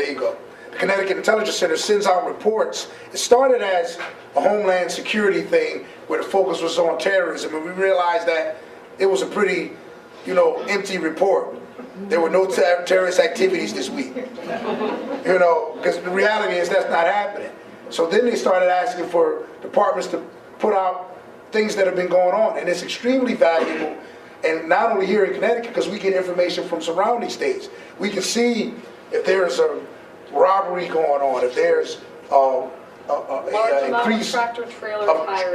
There you go. The Connecticut Intelligence Center sends out reports. It started as a homeland security thing where the focus was on terrorism, and we realized that it was a pretty, empty report. There were no terrorist activities this week. Because the reality is that's not happening. So then they started asking for departments to put out things that have been going on, and it's extremely valuable. And not only here in Connecticut, because we get information from surrounding states. We can see if there's a robbery going on, if there's an increase of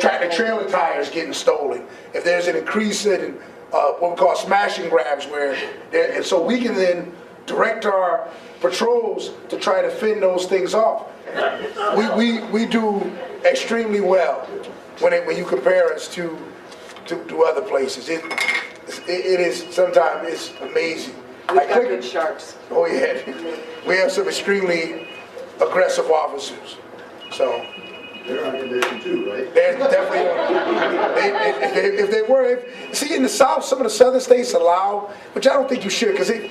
tractor-trailer tires getting stolen, if there's an increase in what we call smash and grabs, and so we can then direct our patrols to try to fend those things off. We do extremely well when you compare us to other places. It is sometimes it's amazing. We've got good sharks. Oh yeah, we have some extremely aggressive officers. So they're on condition too, right? They're definitely if they were. See, in the South, some of the southern states allow, which I don't think you should, because it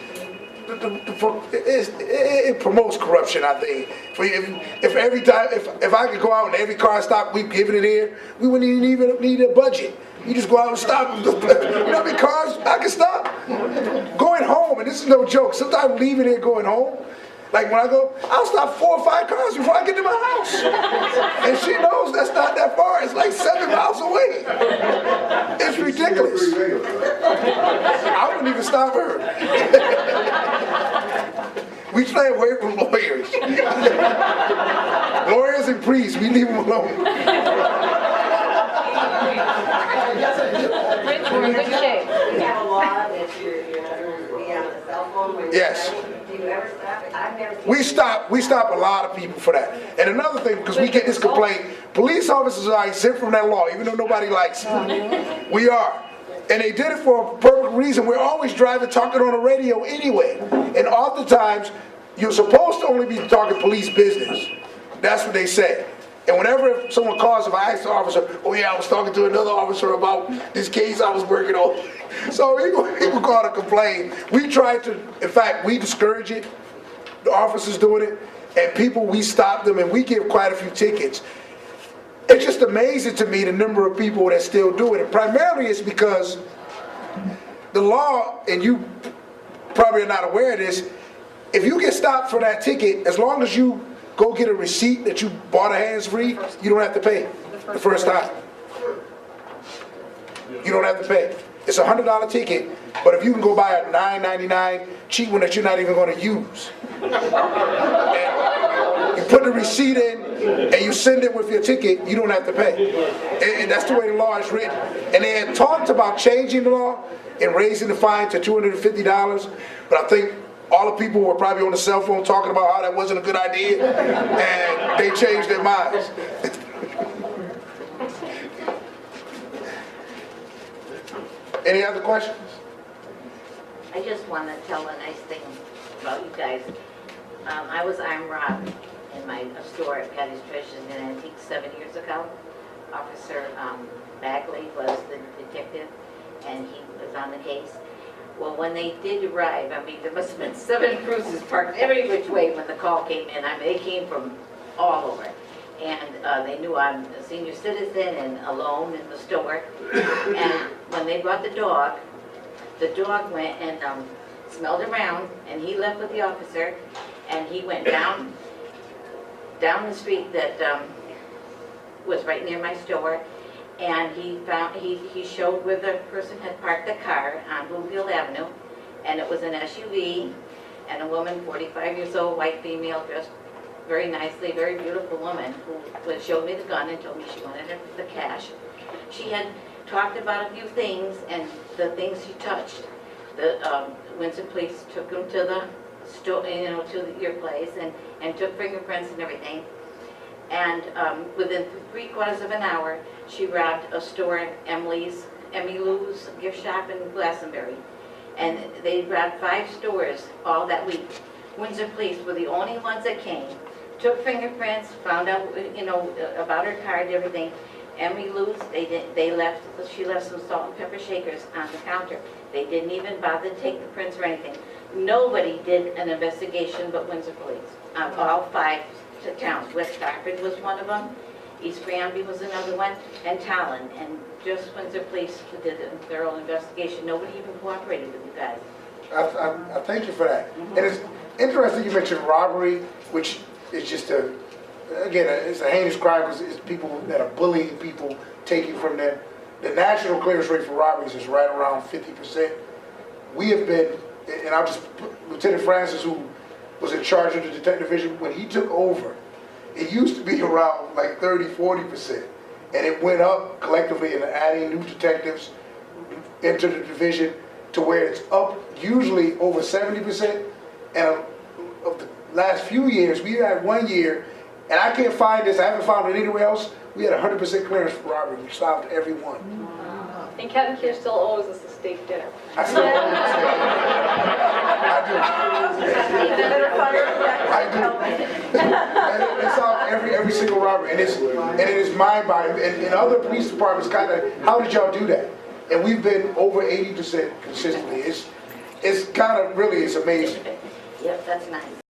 promotes corruption. I think if every time if I could go out and every car stop we giving it here, we wouldn't even need a budget. You just go out and stop. You know how many cars I can stop? Going home, and this is no joke. Sometimes leaving here going home, like when I go, I'll stop 4 or 5 cars before I get to my house. And she knows that's not that far. It's like 7 miles away. It's ridiculous. I wouldn't even stop her. We stay away from lawyers. Lawyers and priests, we leave them alone. We're in good shape. You have a law that you're be on the cell phone when you're Yes. driving. Do you ever stop it? I've never seen We stop a lot of people for that. And another thing, because we get this complaint, police officers are exempt from that law, even though nobody likes it. We are. And they did it for a perfect reason. We're always driving, talking on the radio anyway. And oftentimes, you're supposed to only be talking police business. That's what they say. And whenever someone calls, if I ask the officer, oh yeah, I was talking to another officer about this case I was working on. So he would call to complain. We try to, in fact, we discourage it. The officers doing it. And people, we stop them and we give quite a few tickets. It's just amazing to me the number of people that still do it. And primarily it's because the law, and you probably are not aware of this, if you get stopped for that ticket, as long as you go get a receipt that you bought a hands-free, you don't have to pay the first time. You don't have to pay. It's a $100 ticket, but if you can go buy a $9.99 cheap one that you're not even going to use, and you put the receipt in and you send it with your ticket, you don't have to pay. And that's the way the law is written. And they had talked about changing the law and raising the fine to $250, but I think all the people were probably on the cell phone talking about how that wasn't a good idea, and they changed their minds. Any other questions? I just want to tell a nice thing about you guys. I was armed robbed in my store at Patty's Treasures and Antiques 7 years ago. Officer Bagley was the detective, and he was on the case. Well, when they did arrive, I mean, there must have been 7 cruisers parked every which way when the call came in. I mean, they came from all over. And they knew I'm a senior citizen and alone in the store. And when they brought the dog went and smelled around, and he left with the officer, and he went down the street that was right near my store, and he showed where the person had parked the car on Bloomfield Avenue, and it was an SUV, and a woman, 45 years old, white female, dressed very nicely, very beautiful woman, who showed me the gun and told me she wanted the cash. She had talked about a few things, and the things she touched, the Windsor police took them to the store, to your place, and took fingerprints and everything. And within 3/4 of an hour, she robbed a store, Emmy Lou's gift shop in Glastonbury. And they robbed 5 stores all that week. Windsor police were the only ones that came, took fingerprints, found out, about her card, everything. Emmy Lou's, she left some salt and pepper shakers on the counter. They didn't even bother to take the prints or anything. nobody did an investigation but Windsor Police. All 5 towns, West Hartford was one of them, East Granby was another one, and Talon. And just Windsor Police did a thorough investigation. Nobody even cooperated with you guys. I thank you for that. And it's interesting you mentioned robbery, which is just again, it's a heinous crime because it's people that are bullying people, taking from them. The national clearance rate for robberies is right around 50%. We have been, and I'll just put Lieutenant Francis, who was in charge of the detective division, when he took over, it used to be around like 30-40%. And it went up collectively in adding new detectives into the division to where it's up usually over 70%. And of the last few years, we had 1 year, and I can't find this, I haven't found it anywhere else, we had 100% clearance for robbery. We solved every one. And Kevin Keir still owes us a steak dinner. I still I do. And it's solved every single robbery, and it is mind-boggling. And in other police departments, kind of, how did y'all do that? And we've been over 80% consistently. It's kind of really, it's amazing. Yep, that's nice.